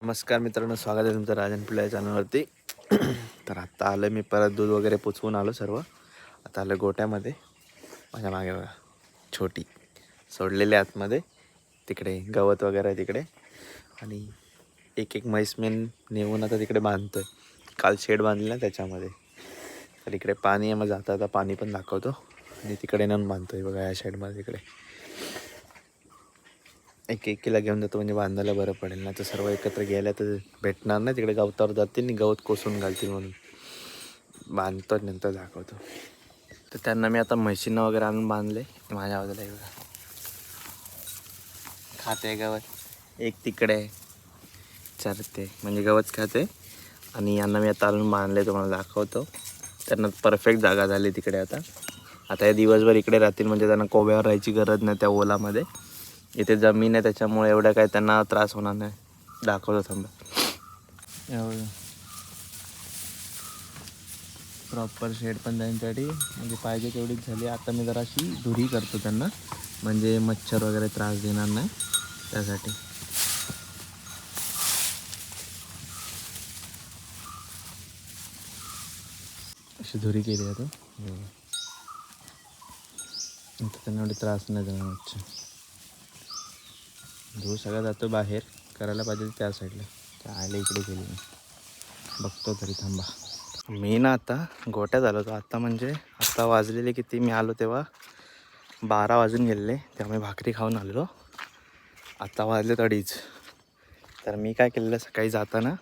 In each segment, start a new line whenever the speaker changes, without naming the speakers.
नमस्कार मित्रांनो, स्वागत आहे तुमचं राजन पिल्ला या चॅनलवरती. तर आत्ता आलं मी परत दूध वगैरे पुचवून आलो सर्व. आता आलं गोट्यामध्ये. माझ्या मागे बघा छोटी सोडलेली आतमध्ये, तिकडे गवत वगैरे आहे तिकडे. आणि एक एक म्हैस मी नेऊन आता तिकडे बांधतोय. काल शेड बांधले ना त्याच्यामध्ये. तर इकडे पाणी आहे, मग जाता आता पाणी पण दाखवतो. आणि तिकडे नेऊन बांधतोय बघा या शेडमध्ये. तिकडे एक एकीला घेऊन जातो म्हणजे बांधायला बरं पडेल ना. तर सर्व एकत्र गेल्या तर भेटणार नाही, तिकडे गवतावर जातील आणि गवत कोसून घालतील, म्हणून बांधतो नंतर दाखवतो. तर त्यांना मी आता म्हशींना वगैरे आणून बांधले. माझ्या बाजूला बघा खाते गवत, एक तिकडे चरते म्हणजे गवत खाते. आणि यांना मी आता आणून बांधले, तुम्हाला दाखवतो. त्यांना परफेक्ट जागा झाली तिकडे. आता हे दिवसभर इकडे राहतील म्हणजे त्यांना कोब्यावर राहायची गरज नाही त्या ओलामध्ये. इथे जमीन आहे त्याच्यामुळे एवढं काही त्यांना त्रास होणार नाही. दाखवतो थांबा. एवढं प्रॉपर शेड पण त्यांच्यासाठी म्हणजे पाहिजे तेवढीच झाली. आता मी जराशी धुरी करतो त्यांना, म्हणजे मच्छर वगैरे त्रास देणार नाही त्यासाठी. अशी धुरी केली आता. आता त्यांना एवढे त्रास नाही देणार मच्छर. धूळ सगळा जातो बाहेर, करायला पाहिजे त्या साईडला. त्या आले इकडे केली मी, बघतो तरी थांबा. मी ना आता गोट्यात आलो होतो. आता म्हणजे आता वाजलेले किती, मी आलो तेव्हा 12 वाजून गेले. त्यामुळे भाकरी खाऊन आलेलो. आता वाजले 2:30. तर मी काय केलेलं, सकाळी जाताना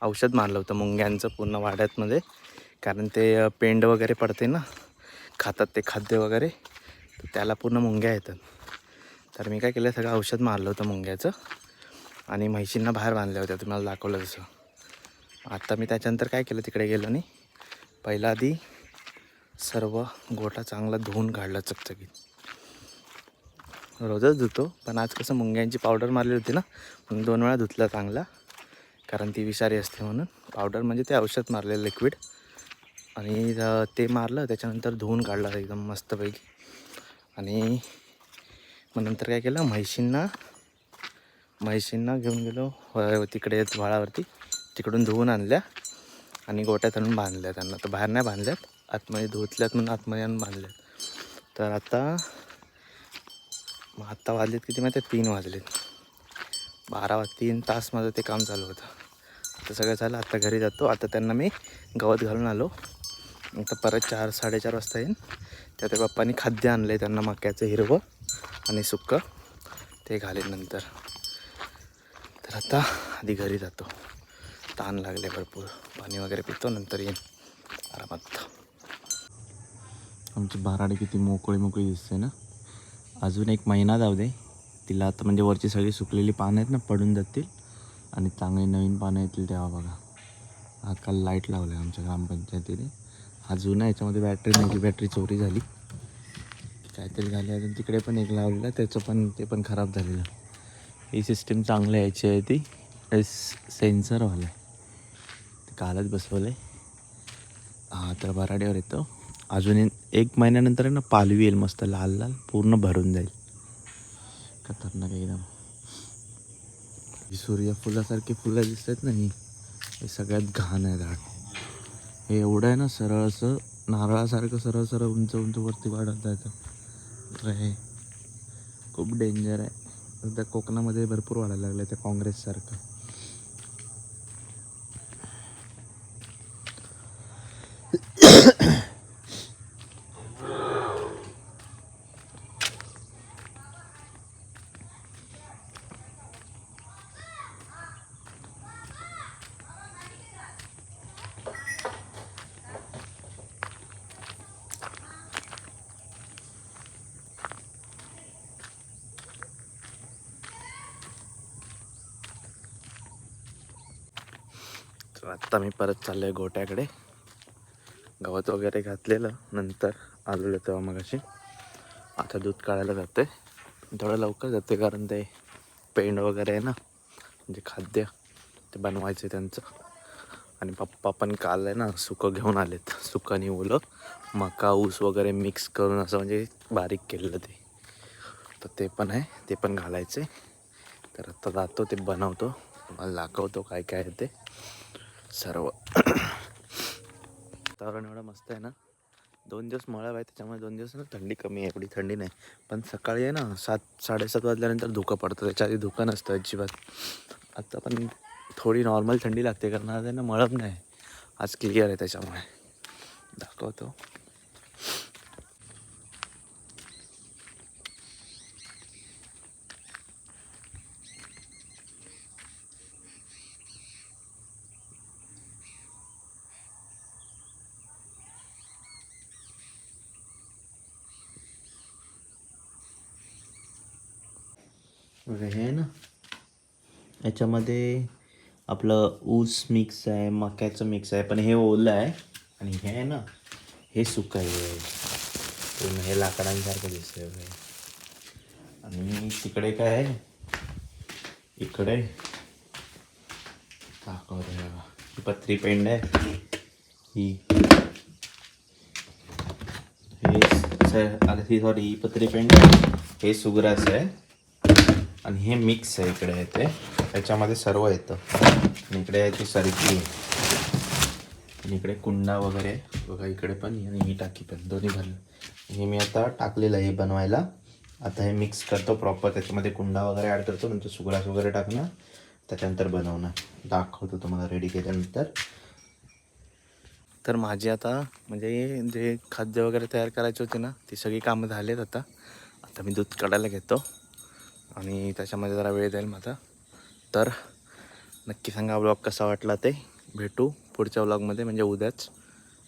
औषध मारलं होतं मुंग्यांचं पूर्ण वाड्यातमध्ये. कारण ते पेंड वगैरे पडते ना, खातात ते खाद्य वगैरे, तर त्याला पूर्ण मुंग्या येतात. तर मी काय केलं, सगळं औषध मारलं होतं मुंग्याचं. आणि म्हैशींना बाहेर बांधल्या होत्या, तुम्हाला दाखवलं तसं. आता मी त्याच्यानंतर काय केलं, तिकडे गेलो आणि पहिला आधी सर्व गोठा चांगला धुवून काढला चकचकीत. रोजच धुतो, पण आज कसं मुंग्यांची पावडर मारली होती ना, म्हणून 2 वेळा धुतला चांगला. कारण ती विषारी असते म्हणून. पावडर म्हणजे ते औषध मारलेलं लिक्विड. आणि ते मारलं, त्याच्यानंतर धुवून काढला एकदम मस्तपैकी. आणि मग नंतर काय केलं, म्हैशींना घेऊन गेलो तिकडे व्हाळावरती. तिकडून धुवून आणल्या आणि गोट्यात आणून बांधल्या त्यांना. तर बाहेर नाही बांधल्यात, आतमध्ये धुतल्यात म्हणून आतमध्ये आणून बांधल्यात. तर आत्ता वाजलेत किती माहिती आहे, 3 वाजलेत. 3 तास माझं ते काम चालू होतं. आता सगळं झालं, आता घरी जातो. आता त्यांना मी गवत घालून आलो. आता परत 4-4:30 वाजता येईन. त्या पप्पांनी खाद्य आणलं आहे त्यांना, मक्याचं हिरवं आणि सुक्कं, ते घालेन नंतर. तर आता आधी घरी जातो, ताण लागले भरपूर. पाणी वगैरे पितो, नंतर येईन आरामात. आमची बाराडी किती मोकळी दिसते ना. अजून 1 महिना जाऊ दे तिला. आता म्हणजे वरची सगळी सुकलेली पानं आहेत ना, पडून जातील आणि चांगली नवीन पानं येतील तेव्हा बघा. हा काल लाईट लावलं आहे आमच्या ग्रामपंचायतीने. हा जुना, याच्यामध्ये बॅटरी नाही, बॅटरी चोरी झाली काहीतरी झाली. अजून तिकडे पण एक लावलेलं, ते पण खराब झालेलं. ही सिस्टीम चांगली यायची आहे, ती सेन्सरवालं आहे, ते कालच बसवलं आहे. हा तर बराडीवर येतो. अजून 1 महिन्यानंतर आहे ना, पालवी येईल मस्त लाल लाल, पूर्ण भरून जाईल. खतरनाक एकदम. ही सूर्यफुलासारखी फुलं दिसतात ना, हे सगळ्यात घाण आहे झाड. हे एवढं आहे ना, सरळ असं नारळासारखं सरळ सरळ उंच उंच वरती वाढत जायचं. तर हे खूप डेंजर आहे. सध्या कोकणामध्ये भरपूर वाढायला लागलं त्या काँग्रेससारखं. तर आत्ता मी परत चाललो आहे गोट्याकडे. गवत वगैरे घातलेलं, नंतर आलेलं तेव्हा मगाशी. आता दूध काढायला जाते. थोडं लवकर जाते कारण ते पेंड वगैरे आहे ना, म्हणजे खाद्य ते बनवायचं त्यांचं. आणि पप्पा पण काल आहे ना सुकं घेऊन आलेत. सुकं आणि ओलं मका ऊस वगैरे मिक्स करून असं म्हणजे बारीक केलेलं ते. तर ते पण आहे, ते पण घालायचे. तर आता जातो, ते बनवतो. तुम्हाला दाखवतो काय काय आहे ते सर्व. वातावरण एवढं मस्त आहे ना. 2 दिवस मळा आहे त्याच्यामुळे 2 दिवस ना थंडी कमी आहे, एवढी थंडी नाही. पण सकाळी आहे ना 7-7:30 वाजल्यानंतर धुकं पडतं, त्याच्या आधी धुकं नसतं अजिबात. आता पण थोडी नॉर्मल थंडी लागते कारण आज आहे ना मळब नाही, आज क्लिअर आहे त्याच्यामुळे दाखवतो. हे ना याच्यामध्ये आपलं ऊस मिक्स आहे, मक्याचं मिक्स आहे, पण हे ओलं आहे आणि हे आहे ना हे सुकं आहे. पूर्ण हे लाकडांसारखं दिसतंय बघा. आणि तिकडे काय आहे, इकडे दाखवतो बघा, ही पत्री पेंड आहे, ही हे सॉरी ही पत्री पेंड आहे, हे सुग्रास आहे आणि हे मिक्स आहे. इकडे आहे ते, त्याच्यामध्ये सर्व येतं. आणि इकडे आहे ती सरकी आणि इकडे कुंडा वगैरे बघा, इकडे पण आणि ही टाकी पण, दोन्ही भरलं. हे मी आता टाकलेलं आहे हे बनवायला. आता हे मिक्स करतो प्रॉपर, त्याच्यामध्ये कुंडा वगैरे ॲड करतो, नंतर सुग्रास वगैरे टाकणार, त्याच्यानंतर बनवणार. दाखवतो तुम्हाला रेडी केल्यानंतर. तर माझी आता म्हणजे जे खाद्य वगैरे तयार करायचे होते ना, ती सगळी कामं झालेत. आता मी दूध काढायला घेतो आणि त्याच्यामध्ये जरा वेळ जाईल माझा. तर नक्की सांगा व्लॉग कसा वाटला ते. भेटू पुढच्या व्लॉगमध्ये म्हणजे उद्याच.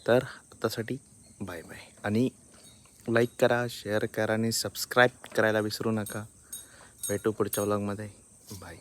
तर आतासाठी बाय बाय. आणि लाईक करा, शेअर करा आणि सबस्क्राईब करायला विसरू नका. भेटू पुढच्या व्लॉगमध्ये. बाय.